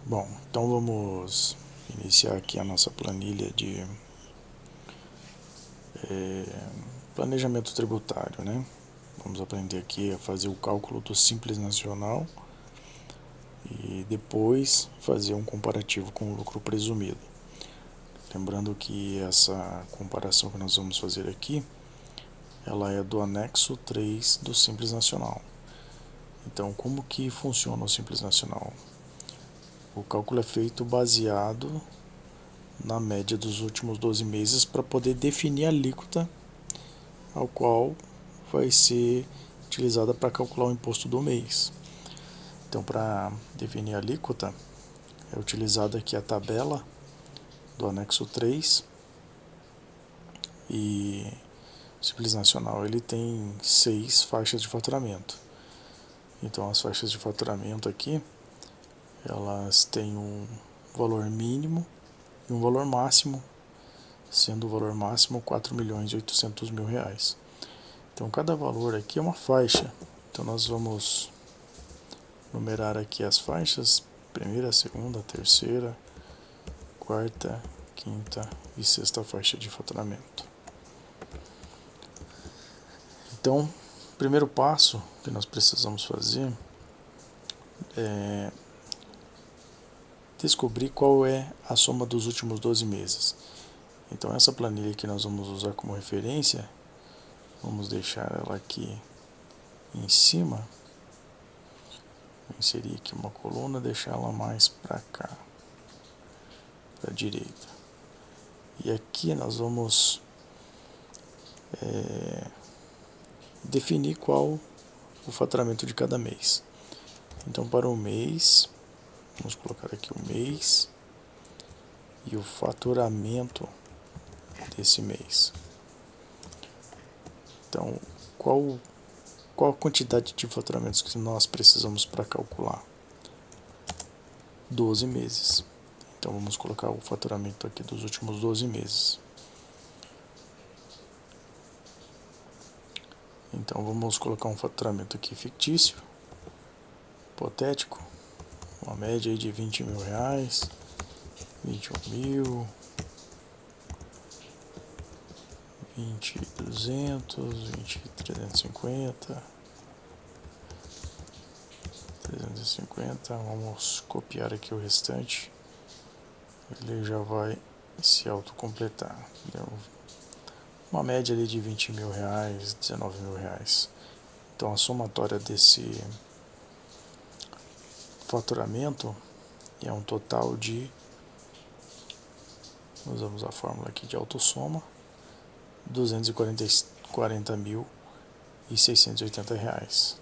Bom, então vamos iniciar aqui a nossa planilha de planejamento tributário, né? Vamos aprender aqui a fazer o cálculo do Simples Nacional e depois fazer um comparativo com o lucro presumido. Lembrando que essa comparação que nós vamos fazer aqui, ela é do anexo 3 do Simples Nacional. Então, como que funciona o Simples Nacional? O cálculo é feito baseado na média dos últimos 12 meses para poder definir a alíquota ao qual vai ser utilizada para calcular o imposto do mês. Então, para definir a alíquota, é utilizada aqui a tabela do anexo 3 e o Simples Nacional ele tem 6 faixas de faturamento. Então, as faixas de faturamento aqui, elas têm um valor mínimo e um valor máximo, sendo o valor máximo R$ 4.800.000. Então, cada valor aqui é uma faixa. Então, nós vamos numerar aqui as faixas: primeira, segunda, terceira, quarta, quinta e sexta faixa de faturamento. Então, o primeiro passo que nós precisamos fazer é descobrir qual é a soma dos últimos 12 meses. Então, essa planilha que nós vamos usar como referência, vamos deixar ela aqui em cima, vou inserir aqui uma coluna, deixar ela mais para cá, para a direita. E aqui nós vamos definir qual o faturamento de cada mês. Então, para o mês, vamos colocar aqui o mês e o faturamento desse mês. Então, qual a quantidade de faturamentos que nós precisamos para calcular? 12 meses. Então, vamos colocar o faturamento aqui dos últimos 12 meses. Então, vamos colocar um faturamento aqui fictício, hipotético, uma média aí de R$ 20.000, 21.000, 20.200, 20.350, 350. Vamos copiar aqui o restante, ele já vai se autocompletar. Deu uma média ali de R$ 20.000, R$ 19.000. Então a somatória desse faturamento é um total de, usamos a fórmula aqui de autossoma, R$ 240.680.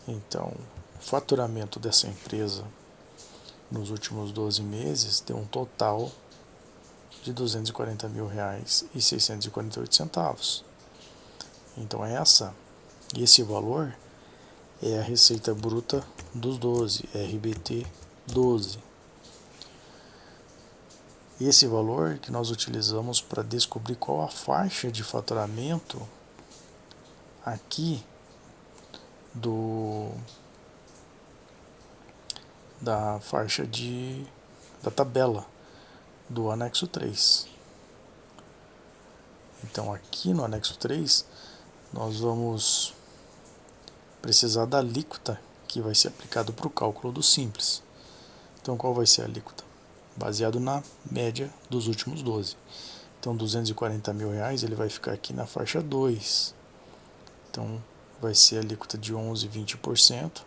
Então, o faturamento dessa empresa nos últimos 12 meses deu um total de R$ 240.648. Então, esse valor é a receita bruta dos 12, RBT 12. Esse valor que nós utilizamos para descobrir qual a faixa de faturamento aqui da faixa da tabela do anexo 3. Então, aqui no anexo 3, nós vamos precisar da alíquota que vai ser aplicado para o cálculo do Simples. Então, qual vai ser a alíquota? Baseado na média dos últimos 12. Então, R$ 240.000 ele vai ficar aqui na faixa 2. Então, vai ser a alíquota de 11,20%.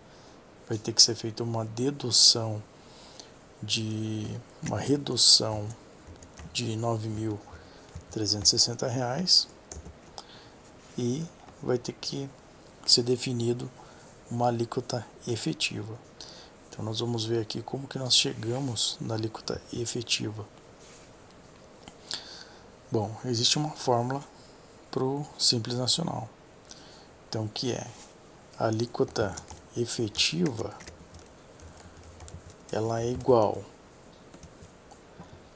Vai ter que ser feita uma redução de R$ 9.360 e vai ter que ser definido uma alíquota efetiva. Então nós vamos ver aqui como que nós chegamos na alíquota efetiva. Bom, existe uma fórmula para o Simples Nacional. Então, que é a alíquota efetiva, ela é igual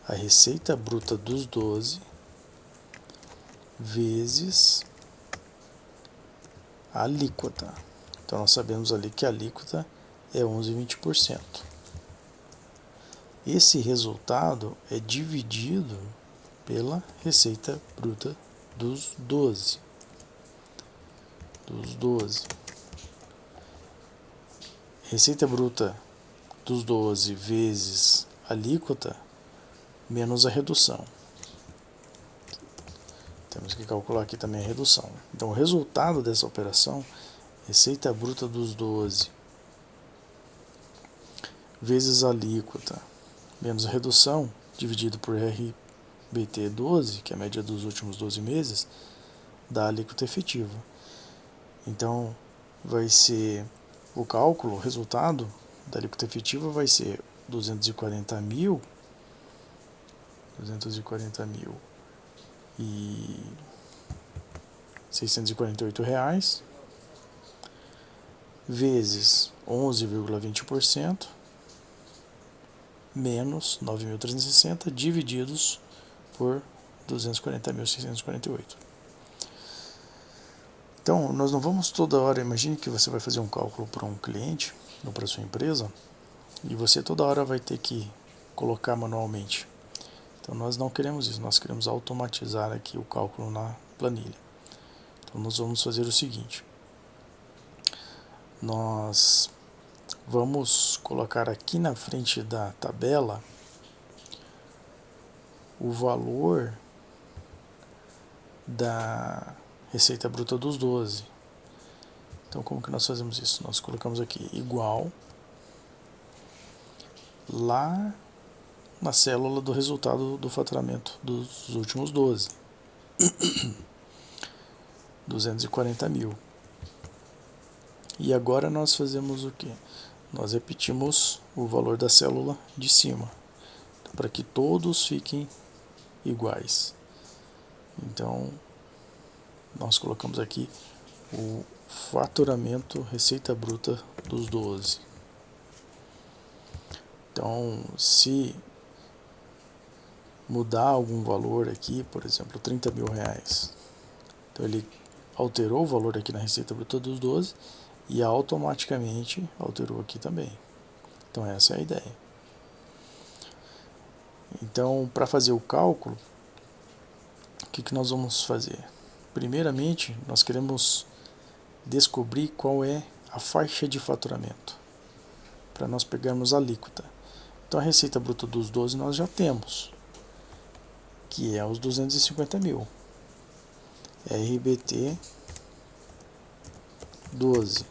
à receita bruta dos 12 vezes a alíquota. Então nós sabemos ali que a alíquota é 11,20%. esse resultado é dividido pela receita bruta dos 12. Receita bruta dos 12 vezes alíquota menos a redução. Temos que calcular aqui também a redução. Então, o resultado dessa operação, receita bruta dos 12 vezes a alíquota menos a redução, dividido por RBT 12, que é a média dos últimos 12 meses, dá a alíquota efetiva. Então, vai ser o cálculo, o resultado da alíquota efetiva vai ser 240.000 e R$648 vezes 11,20% menos 9.360 divididos por 240.648. Então, nós não vamos toda hora, imagine que você vai fazer um cálculo para um cliente ou para sua empresa e você toda hora vai ter que colocar manualmente. Então, nós não queremos isso, nós queremos automatizar aqui o cálculo na planilha. Então, nós vamos fazer o seguinte: nós vamos colocar aqui na frente da tabela o valor da receita bruta dos 12. Então, como que nós fazemos isso? Nós colocamos aqui igual lá na célula do resultado do faturamento dos últimos 12. 240.000. E agora nós fazemos o que? Nós repetimos o valor da célula de cima, para que todos fiquem iguais. Então, nós colocamos aqui o faturamento, receita bruta dos 12. Então, se mudar algum valor aqui, por exemplo, R$30.000, então ele alterou o valor aqui na receita bruta dos 12 e automaticamente alterou aqui também. Então, essa é a ideia. Então, para fazer o cálculo, o que nós vamos fazer? Primeiramente, nós queremos descobrir qual é a faixa de faturamento, para nós pegarmos a alíquota. Então, a receita bruta dos 12 nós já temos, que é os 250.000. RBT 12.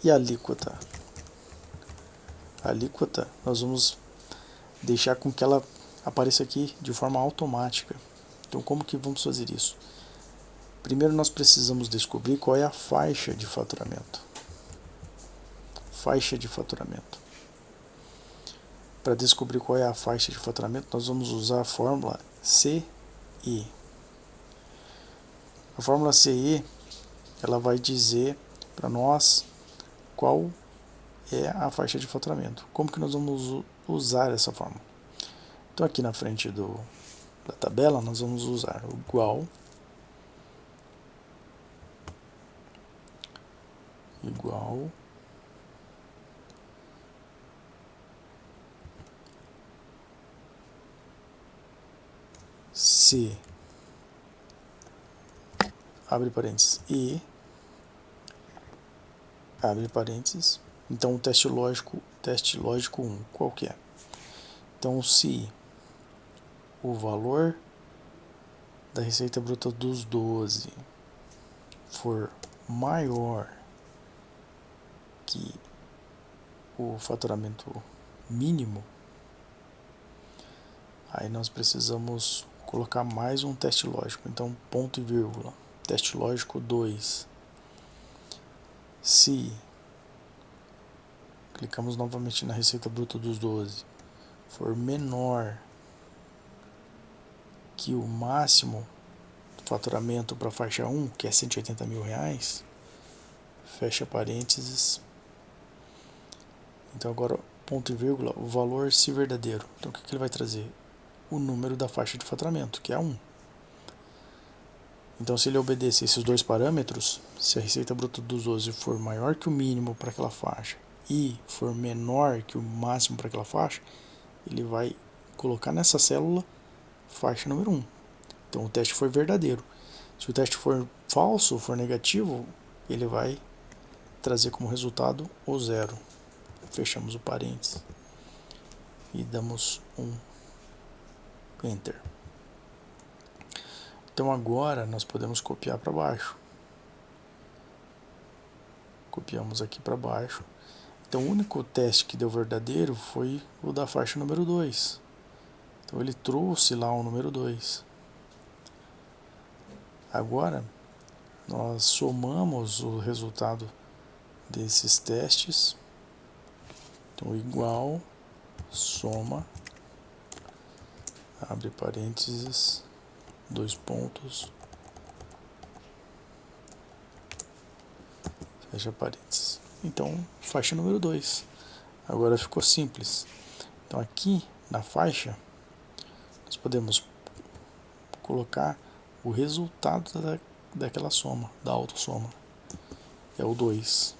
E a alíquota? A alíquota nós vamos deixar com que ela apareça aqui de forma automática. Então, como que vamos fazer isso? Primeiro, nós precisamos descobrir qual é a faixa de faturamento. Faixa de faturamento. Para descobrir qual é a faixa de faturamento, nós vamos usar a fórmula CE. A fórmula CE, ela vai dizer para nós qual é a faixa de faturamento. Como que nós vamos usar essa fórmula? Então, aqui na frente da tabela, nós vamos usar o igual C, abre parênteses, E, abre parênteses. Então, o teste lógico 1, qual que é? Então, se o valor da receita bruta dos 12 for maior que o faturamento mínimo, aí nós precisamos colocar mais um teste lógico. Então, ponto e vírgula, teste lógico 2. Se clicamos novamente na receita bruta dos 12, for menor que o máximo do faturamento para a faixa 1, que é R$180.000, fecha parênteses. Então, agora, ponto e vírgula, o valor se verdadeiro. Então, o que ele vai trazer? O número da faixa de faturamento, que é 1. Então, se ele obedecer esses dois parâmetros, se a receita bruta dos 12 for maior que o mínimo para aquela faixa I for menor que o máximo para aquela faixa, ele vai colocar nessa célula faixa número 1. Então o teste foi verdadeiro. Se o teste for falso, for negativo, ele vai trazer como resultado o 0. Fechamos o parênteses e damos um Enter. Então agora nós podemos copiar para baixo. Copiamos aqui para baixo. Então o único teste que deu verdadeiro foi o da faixa número 2. Então ele trouxe lá o número 2. Agora nós somamos o resultado desses testes. Então igual, soma, abre parênteses, 2 pontos, fecha parênteses. Então, faixa número 2. Agora ficou simples. Então aqui na faixa, nós podemos colocar o resultado daquela soma, da autossoma. É o 2.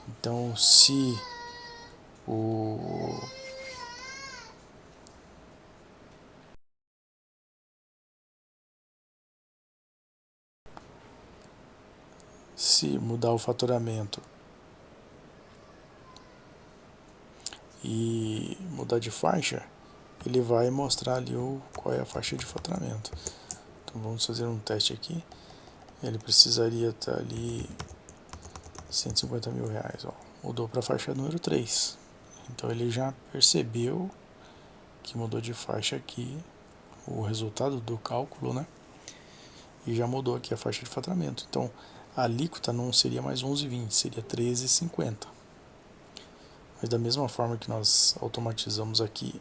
Então, se mudar o fatoramento e mudar de faixa, ele vai mostrar ali qual é a faixa de faturamento. Então vamos fazer um teste aqui. Ele precisaria estar ali 150 mil reais. Ó. Mudou para a faixa número 3. Então ele já percebeu que mudou de faixa aqui o resultado do cálculo, né? E já mudou aqui a faixa de faturamento. Então a alíquota não seria mais 11,20, seria 13,50. Mas da mesma forma que nós automatizamos aqui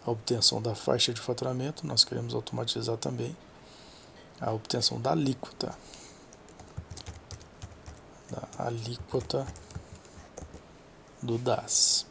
a obtenção da faixa de faturamento, nós queremos automatizar também a obtenção da alíquota. Da alíquota do DAS.